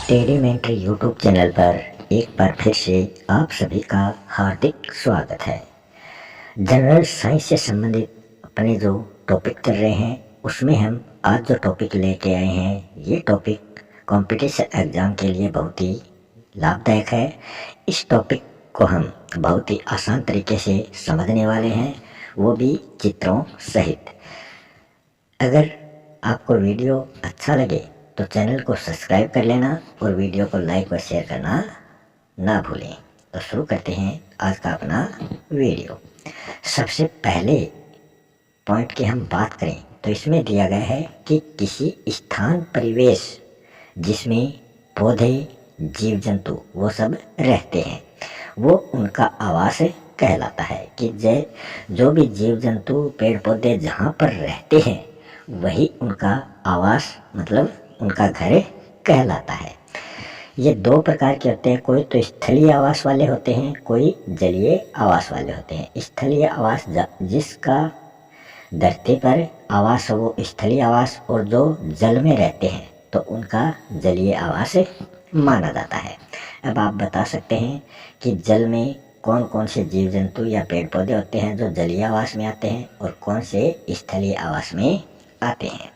टेढ़ीमेंट्री YouTube channel पर एक बार फिर से आप सभी का हार्दिक स्वागत है। जनरल साइंस से संबंधित अपने जो टॉपिक कर रहे हैं उसमें हम आज जो टॉपिक लेके आए हैं ये टॉपिक कॉम्पिटिशन एग्ज़ाम के लिए बहुत ही लाभदायक है। इस टॉपिक को हम बहुत ही आसान तरीके से समझने वाले हैं, वो भी चित्रों सहित। अगर आपको वीडियो अच्छा लगे तो चैनल को सब्सक्राइब कर लेना और वीडियो को लाइक और शेयर करना ना भूलें। तो शुरू करते हैं आज का अपना वीडियो। सबसे पहले पॉइंट की हम बात करें तो इसमें दिया गया है कि किसी स्थान परिवेश जिसमें पौधे जीव जंतु वो सब रहते हैं वो उनका आवास कहलाता है। कि जो भी जीव जंतु पेड़ पौधे जहाँ पर रहते हैं वही उनका आवास मतलब उनका घर कहलाता है। ये दो प्रकार के होते हैं, कोई तो स्थलीय आवास वाले होते हैं, कोई जलीय आवास वाले होते हैं। स्थलीय आवास जिसका धरती पर आवास हो वो स्थलीय आवास, और जो जल में रहते हैं तो उनका जलीय आवास माना जाता है। अब आप बता सकते हैं कि जल में कौन कौन से जीव जंतु या पेड़ पौधे होते हैं जो जलीय आवास में आते हैं और कौन से स्थलीय आवास में आते हैं।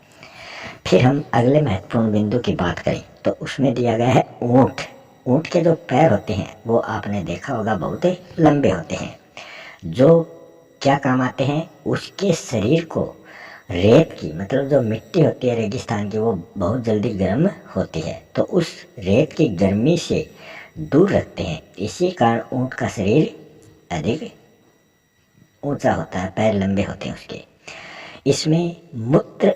फिर हम अगले महत्वपूर्ण बिंदु की बात करें तो उसमें दिया गया है ऊँट। ऊँट के जो पैर होते हैं वो आपने देखा होगा बहुत लंबे होते हैं, जो क्या काम आते हैं, उसके शरीर को रेत की मतलब जो मिट्टी होती है रेगिस्तान की वो बहुत जल्दी गर्म होती है, तो उस रेत की गर्मी से दूर रखते हैं। इसी कारण ऊँट का शरीर अधिक ऊंचा होता है, पैर लंबे होते हैं उसके। इसमें मूत्र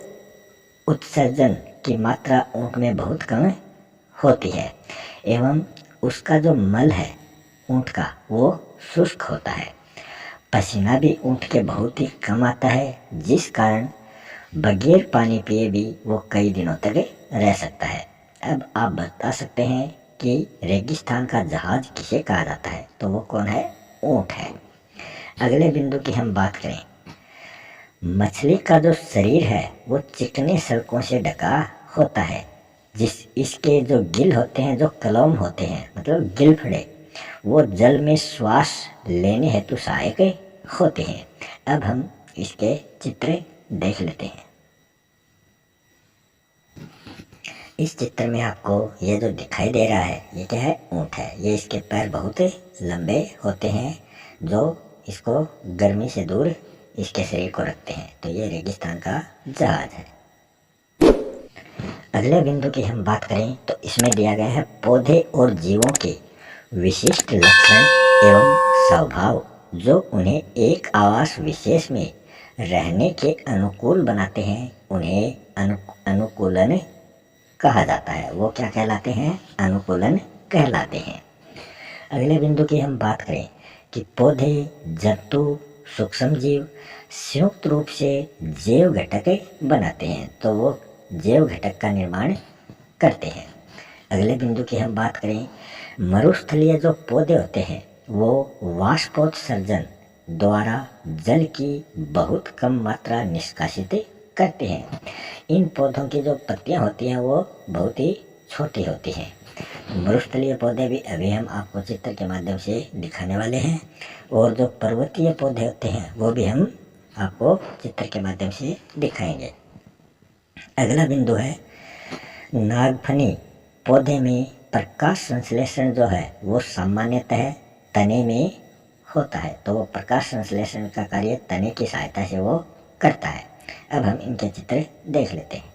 उत्सर्जन की मात्रा ऊँट में बहुत कम होती है एवं उसका जो मल है ऊँट का वो शुष्क होता है। पसीना भी ऊँट के बहुत ही कम आता है, जिस कारण बगैर पानी पिए भी वो कई दिनों तक रह सकता है। अब आप बता सकते हैं कि रेगिस्तान का जहाज किसे कहा जाता है, तो वो कौन है, ऊँट है। अगले बिंदु की हम बात करें, मछली का जो शरीर है वो चिकने सल्कों से ढका होता है, इसके जो गिल होते हैं, जो कलम होते हैं मतलब गिलफड़े, वो जल में श्वास लेने हेतु सहायक होते हैं। अब हम इसके चित्र देख लेते हैं। इस चित्र में आपको ये जो दिखाई दे रहा है ये क्या है, ऊँट है। ये इसके पैर बहुत लंबे होते हैं जो इसको गर्मी से दूर इसके शरीर को रखते हैं, तो ये रेगिस्तान का जहाज है। अगले बिंदु की हम बात करें तो इसमें दिया गया है पौधे और जीवों के विशिष्ट लक्षण एवं स्वभाव जो उन्हें एक आवास विशेष में रहने के अनुकूल बनाते हैं, उन्हें अनुकूलन कहा जाता है। वो क्या कहलाते हैं, अनुकूलन कहलाते हैं। अगले बिंदु की हम बात करें कि पौधे जंतु सूक्ष्म जीव संयुक्त रूप से जैव घटक बनाते हैं, तो वो जैव घटक का निर्माण करते हैं। अगले बिंदु की हम बात करें, मरुस्थलीय जो पौधे होते हैं वो वाष्पोत्सर्जन द्वारा जल की बहुत कम मात्रा निष्कासित करते हैं। इन पौधों की जो पत्तियां होती हैं वो बहुत ही छोटी होती हैं। मरुस्थलीय पौधे भी अभी हम आपको चित्र के माध्यम से दिखाने वाले हैं, और जो पर्वतीय पौधे होते हैं वो भी हम आपको चित्र के माध्यम से दिखाएंगे। अगला बिंदु है नागफनी पौधे में प्रकाश संश्लेषण जो है वो सामान्यतः तने में होता है, तो वो प्रकाश संश्लेषण का कार्य तने की सहायता से वो करता है। अब हम इनके चित्र देख लेते हैं।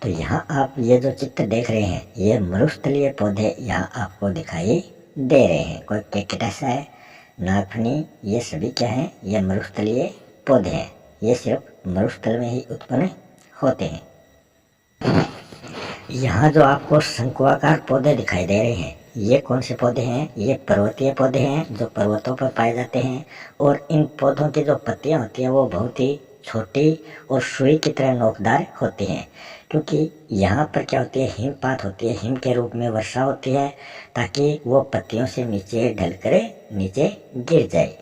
तो यहाँ आप ये जो चित्र देख रहे हैं ये मरुस्थलीय पौधे यहाँ आपको दिखाई दे रहे हैं। कोई कैक्टस है, नागफनी, ये सभी क्या हैं, ये मरुस्थलीय पौधे हैं। ये सिर्फ मरुस्थल में ही उत्पन्न होते हैं। यहाँ जो आपको शंकुआकार पौधे दिखाई दे रहे हैं ये कौन से पौधे हैं, ये पर्वतीय पौधे हैं जो पर्वतों पर पाए जाते हैं, और इन पौधों की जो पत्तियाँ होती हैं वो बहुत ही छोटी और सुई की तरह नोकदार होती हैं, क्योंकि यहाँ पर क्या होती है, हिमपात होती है, हिम के रूप में वर्षा होती है ताकि वो पत्तियों से नीचे ढलकर नीचे गिर जाए।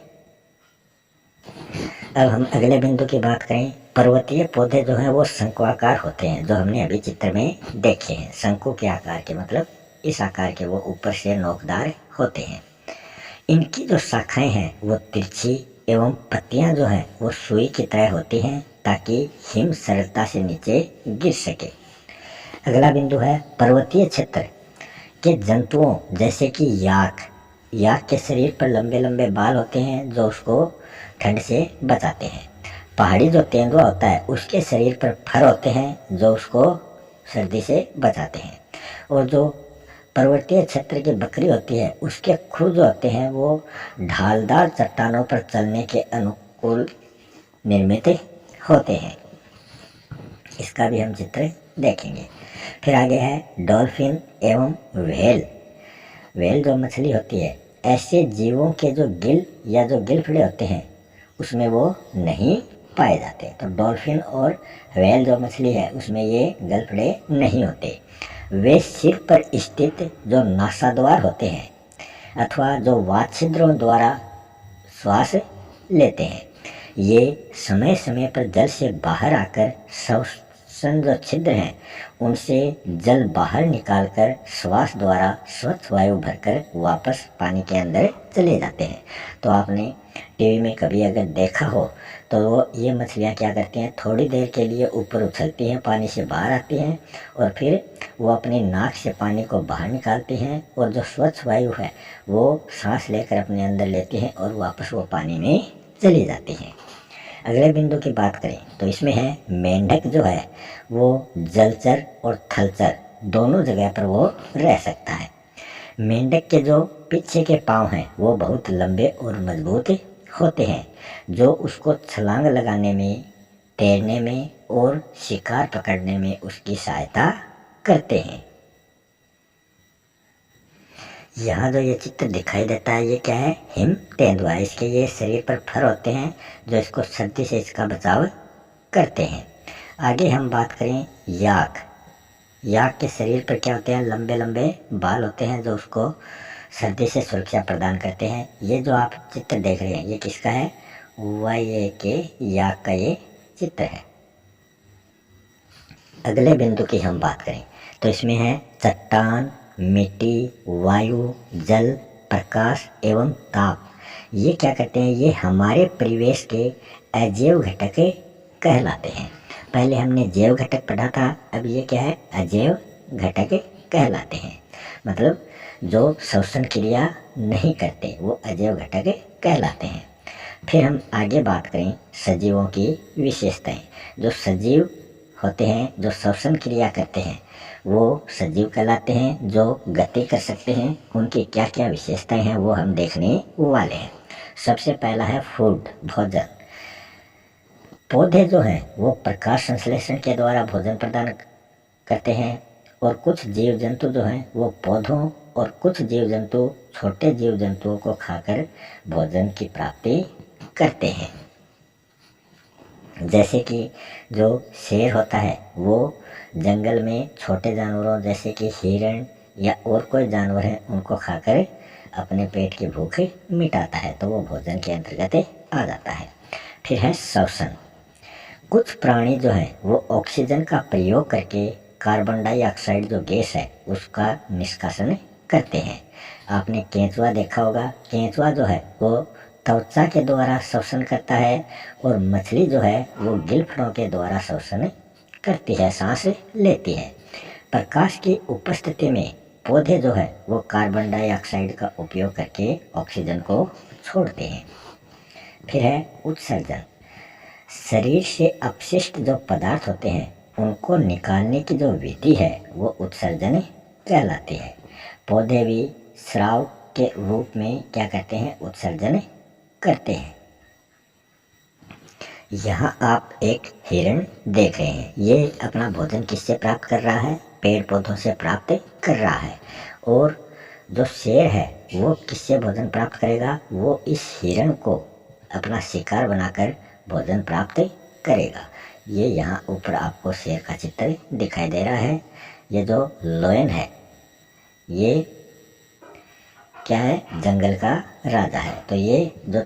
अब हम अगले बिंदु की बात करें पर्वतीय पौधे जो हैं वो शंक्वाकार होते हैं, जो हमने अभी चित्र में देखे हैं। शंकु के आकार के, मतलब इस आकार के वो ऊपर से नोकदार होते हैं। इनकी जो शाखाएं हैं वो तिरछी एवं पत्तियां जो हैं वो सुई की तरह होती हैं, ताकि हिम सरलता से नीचे गिर सके। अगला बिंदु है पर्वतीय क्षेत्र के जंतुओं, जैसे कि याक। याक के शरीर पर लंबे लंबे बाल होते हैं जो उसको ठंड से बचाते हैं। पहाड़ी जो तेंदुआ होता है उसके शरीर पर फर होते हैं जो उसको सर्दी से बचाते हैं। और जो पर्वतीय क्षेत्र की बकरी होती है उसके खुर जो होते हैं वो ढालदार चट्टानों पर चलने के अनुकूल निर्मित होते हैं। इसका भी हम चित्र देखेंगे। फिर आगे है डॉल्फिन एवं व्हेल। व्हेल जो मछली होती है, ऐसे जीवों के जो गिल या जो गिलफड़े होते हैं उसमें वो नहीं पाए जाते। तो डॉल्फिन और व्हेल जो मछली है उसमें ये गलफड़े नहीं होते। वे सिर पर स्थित जो नासाद्वार होते हैं अथवा जो वातछिद्रों द्वारा श्वास लेते हैं, ये समय समय पर जल से बाहर आकर श्वसन जो छिद्र हैं उनसे जल बाहर निकालकर श्वास द्वारा स्वच्छ वायु भरकर वापस पानी के अंदर चले जाते हैं। तो आपने टीवी में कभी अगर देखा हो तो वो ये मछलियाँ क्या करती हैं, थोड़ी देर के लिए ऊपर उछलती हैं, पानी से बाहर आती हैं और फिर वो अपनी नाक से पानी को बाहर निकालती हैं और जो स्वच्छ वायु है वो सांस लेकर अपने अंदर लेती हैं और वापस वो पानी में चली जाती हैं। अगले बिंदु की बात करें तो इसमें है मेंढक जो है वो जलचर और थलचर दोनों जगह पर वो रह सकता है। मेंढक के जो पीछे के पाँव हैं वो बहुत लंबे और मजबूत होते हैं, जो उसको छलांग लगाने में, तैरने में और शिकार पकड़ने में उसकी सहायता करते हैं। यहाँ जो ये चित्र दिखाई देता है ये क्या है, हिम तेंदुआ। इसके ये शरीर पर फर होते हैं जो इसको सर्दी से इसका बचाव करते हैं। आगे हम बात करें याक। याक के शरीर पर क्या होते हैं, लंबे लंबे बाल होते हैं जो उसको सर्दी से सुरक्षा प्रदान करते हैं। ये जो आप चित्र देख रहे हैं ये किसका है, वाई के याक का ये चित्र है। अगले बिंदु की हम बात करें तो इसमें है चट्टान, मिट्टी, वायु, जल, प्रकाश एवं ताप। ये क्या करते हैं, ये हमारे परिवेश के अजैव घटक कहलाते हैं। पहले हमने जैव घटक पढ़ा था, अब ये क्या है, अजैव घटक कहलाते हैं। मतलब जो श्वसन क्रिया नहीं करते वो अजैव घटक कहलाते हैं। फिर हम आगे बात करें सजीवों की विशेषताएं। जो सजीव होते हैं, जो श्वसन क्रिया करते हैं वो सजीव कहलाते हैं। जो गति कर सकते हैं उनकी क्या क्या विशेषताएं हैं वो हम देखने वाले हैं। सबसे पहला है फूड, भोजन। पौधे जो हैं वो प्रकाश संश्लेषण के द्वारा भोजन प्रदान करते हैं और कुछ जीव जंतु जो हैं वो पौधों और कुछ जीव जंतु छोटे जीव जंतुओं को खाकर भोजन की प्राप्ति करते हैं। जैसे कि जो शेर होता है वो जंगल में छोटे जानवरों जैसे कि हिरण या और कोई जानवर है उनको खाकर अपने पेट की भूख मिटाता है, तो वो भोजन के अंतर्गत आ जाता है। फिर है श्वसन। कुछ प्राणी जो है वो ऑक्सीजन का प्रयोग करके कार्बन डाइऑक्साइड जो गैस है उसका निष्कासन करते हैं। आपने केंचुआ देखा होगा, केंचुआ जो है वो त्वचा के द्वारा श्वसन करता है और मछली जो है वो गिलफड़ों के द्वारा श्वसन करती है, सांस लेती है। प्रकाश की उपस्थिति में पौधे जो है वो कार्बन डाइऑक्साइड का उपयोग करके ऑक्सीजन को छोड़ते हैं। फिर है उत्सर्जन। शरीर से अपशिष्ट जो पदार्थ होते हैं उनको निकालने की जो विधि है वो उत्सर्जन कहलाती है। पौधे भी स्राव के रूप में क्या करते हैं, उत्सर्जन करते हैं। यहाँ आप एक हिरण देख रहे हैं, ये अपना भोजन किससे प्राप्त कर रहा है, पेड़ पौधों से प्राप्त कर रहा है। और जो शेर है वो किससे भोजन प्राप्त करेगा, वो इस हिरण को अपना शिकार बनाकर भोजन प्राप्त करेगा। ये यहाँ ऊपर आपको शेर का चित्र दिखाई दे रहा है। ये जो लायन है ये क्या है, जंगल का राजा है। तो ये जो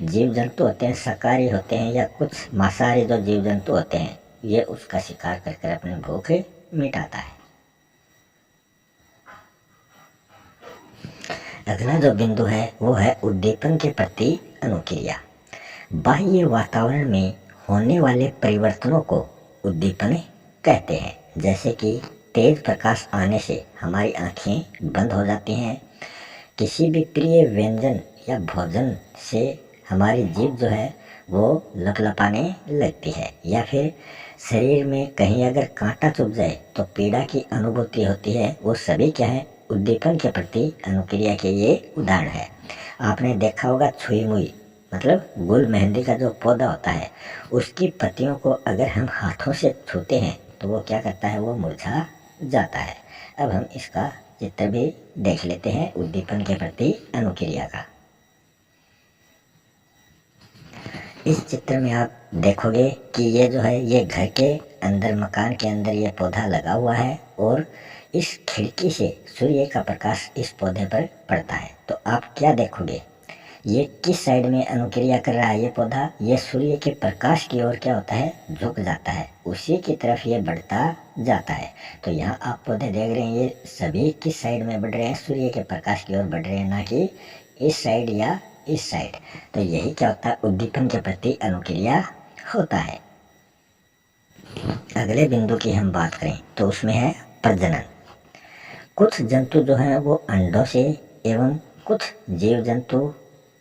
जीव जंतु होते हैं, शाकाहारी होते हैं या कुछ मांसाहारी जो जीव जंतु होते हैं, ये उसका शिकार कर कर अपनी भूख मिटाता है। अगला जो बिंदु है वो है उद्दीपन के प्रति अनुक्रिया। बाह्य वातावरण में होने वाले परिवर्तनों को उद्दीपन कहते हैं। जैसे कि तेज प्रकाश आने से हमारी आंखें बंद हो जाती हैं, किसी भी प्रिय व्यंजन या भोजन से हमारी जीभ जो है वो लपलपाने लगती है, या फिर शरीर में कहीं अगर कांटा चुभ जाए तो पीड़ा की अनुभूति होती है। वो सभी क्या है, उद्दीपन के प्रति अनुक्रिया के ये उदाहरण है। आपने देखा होगा छुई मुई मतलब गुल मेहंदी का जो पौधा होता है, उसकी पत्तियों को अगर हम हाथों से छूते हैं तो वो क्या करता है, वो मुरझा जाता है। अब हम इसका चित्र भी देख लेते हैं उद्दीपन के प्रति अनुक्रिया का। इस चित्र में आप देखोगे कि ये जो है ये घर के अंदर, मकान के अंदर ये पौधा लगा हुआ है और इस खिड़की से सूर्य का प्रकाश इस पौधे पर पड़ता है। तो आप क्या देखोगे, ये किस साइड में अनुक्रिया कर रहा है ये पौधा, ये सूर्य के प्रकाश की ओर क्या होता है, झुक जाता है, उसी की तरफ ये बढ़ता जाता है। तो यहाँ आप पौधे देख रहे हैं, ये सभी किस साइड में बढ़ रहे हैं, सूर्य के प्रकाश की ओर बढ़ रहे हैं, ना कि इस साइड या इस साइड। तो यही क्या होता है, उद्दीपन के प्रति अनुक्रिया होता है। अगले बिंदु की हम बात करें तो उसमें है प्रजनन। कुछ जंतु जो हैं वो अंडों से एवं कुछ जीव जंतु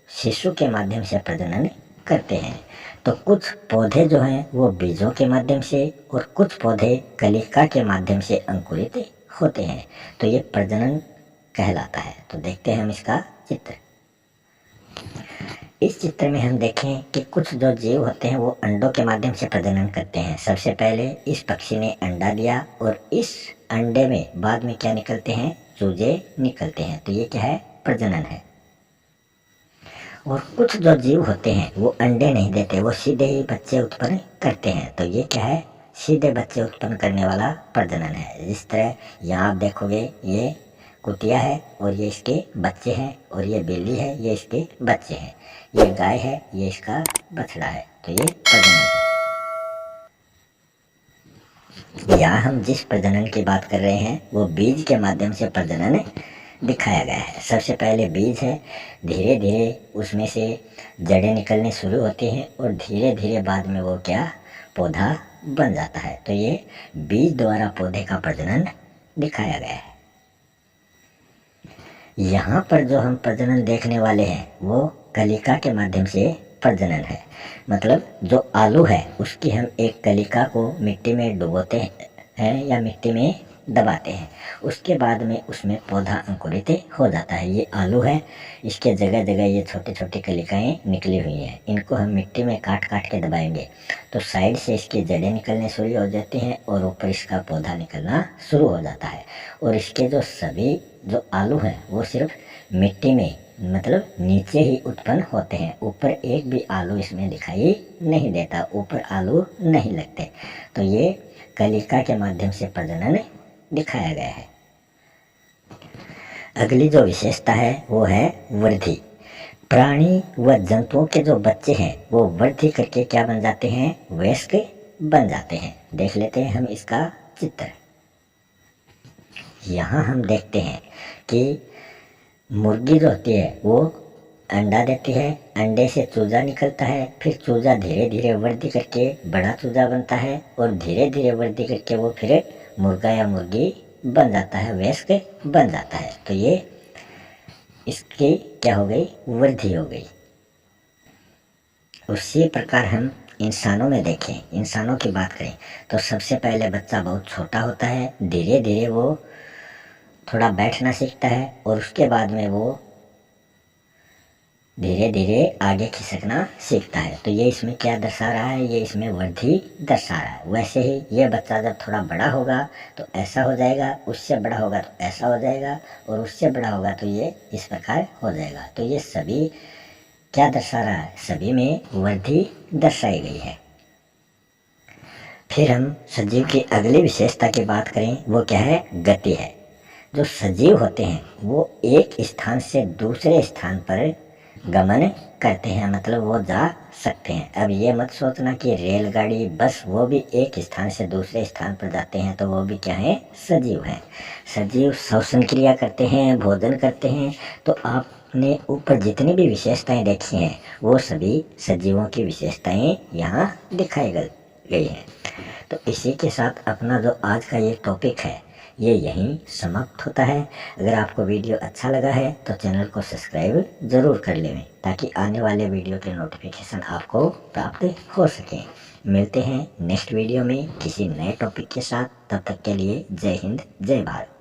शिशु के माध्यम से प्रजनन करते हैं। तो कुछ पौधे जो हैं वो बीजों के माध्यम से और कुछ पौधे कलिका के माध्यम से अंकुरित होते हैं। तो ये प्रजनन कहलाता है। तो देखते हैं हम इसका चित्र। इस चित्र में हम देखें कि कुछ जो जीव होते हैं वो अंडों के माध्यम से प्रजनन करते हैं। सबसे पहले इस पक्षी ने अंडा दिया और इस अंडे में बाद में क्या निकलते हैं, चूजे निकलते हैं। तो ये क्या है, प्रजनन है। और कुछ जो जीव होते हैं वो अंडे नहीं देते, वो सीधे ही बच्चे उत्पन्न करते हैं। तो ये क्या है, सीधे बच्चे उत्पन्न करने वाला प्रजनन है। जिस तरह यहाँ आप देखोगे ये कुतिया है और ये इसके बच्चे हैं, और ये बिल्ली है, ये इसके बच्चे हैं, ये गाय है, ये इसका बछड़ा है। तो ये प्रजनन है। यहाँ हम जिस प्रजनन की बात कर रहे हैं वो बीज के माध्यम से प्रजनन दिखाया गया है। सबसे पहले बीज है, धीरे धीरे उसमें से जड़ें निकलने शुरू होती हैं और धीरे धीरे बाद में वो क्या, पौधा बन जाता है। तो ये बीज द्वारा पौधे का प्रजनन दिखाया गया है। यहाँ पर जो हम प्रजनन देखने वाले हैं वो कलिका के माध्यम से प्रजनन है। मतलब जो आलू है उसकी हम एक कलिका को मिट्टी में डुबोते हैं या मिट्टी में दबाते हैं, उसके बाद में उसमें पौधा अंकुरित हो जाता है। ये आलू है, इसके जगह जगह ये छोटी छोटी कलिकाएं निकली हुई हैं। इनको हम मिट्टी में काट काट के दबाएंगे तो साइड से इसकी जड़ें निकलने शुरू हो जाती हैं और ऊपर इसका पौधा निकलना शुरू हो जाता है। और इसके जो सभी जो आलू हैं वो सिर्फ मिट्टी में मतलब नीचे ही उत्पन्न होते हैं, ऊपर एक भी आलू इसमें दिखाई नहीं देता, ऊपर आलू नहीं लगते। तो ये कलिका के माध्यम से प्रजनन दिखाया गया है। अगली जो विशेषता है वो है वृद्धि। प्राणी व जंतुओं के जो बच्चे हैं वो वृद्धि करके क्या बन जाते हैं, वयस्क बन जाते हैं। देख लेते हैं हम इसका चित्र। यहाँ हम देखते हैं कि मुर्गी जो होती है वो अंडा देती है, अंडे से चूजा निकलता है, फिर चूजा धीरे धीरे वृद्धि करके बड़ा चूजा बनता है और धीरे धीरे वृद्धि करके वो फिर मुर्गा या मुर्गी बन जाता है, वयस्क बन जाता है। तो ये इसकी क्या हो गई, वृद्धि हो गई। उसी प्रकार हम इंसानों में देखें, इंसानों की बात करें तो सबसे पहले बच्चा बहुत छोटा होता है, धीरे धीरे वो थोड़ा बैठना सीखता है और उसके बाद में वो धीरे धीरे आगे खिसकना सीखता है। तो ये इसमें क्या दर्शा रहा है, ये इसमें वृद्धि दर्शा रहा है। वैसे ही ये बच्चा जब थोड़ा बड़ा होगा तो ऐसा हो जाएगा, उससे बड़ा होगा तो ऐसा हो जाएगा और उससे बड़ा होगा तो ये इस प्रकार हो जाएगा। तो ये सभी क्या दर्शा रहा है, सभी में वृद्धि दर्शाई गई है। फिर हम सजीव की अगली विशेषता की बात करें, वो क्या है, गति है। जो सजीव होते हैं वो एक स्थान से दूसरे स्थान पर गमन करते हैं, मतलब वो जा सकते हैं। अब ये मत सोचना कि रेलगाड़ी बस वो भी एक स्थान से दूसरे स्थान पर जाते हैं तो वो भी क्या है, सजीव हैं। सजीव श्वसन क्रिया करते हैं, भोजन करते हैं। तो आपने ऊपर जितनी भी विशेषताएं देखी हैं वो सभी सजीवों की विशेषताएं यहाँ दिखाई गई हैं। तो इसी के साथ अपना जो आज का ये टॉपिक है ये यहीं समाप्त होता है। अगर आपको वीडियो अच्छा लगा है तो चैनल को सब्सक्राइब ज़रूर कर लें ताकि आने वाले वीडियो के नोटिफिकेशन आपको प्राप्त हो सकें। मिलते हैं नेक्स्ट वीडियो में किसी नए टॉपिक के साथ। तब तक के लिए जय हिंद, जय भारत।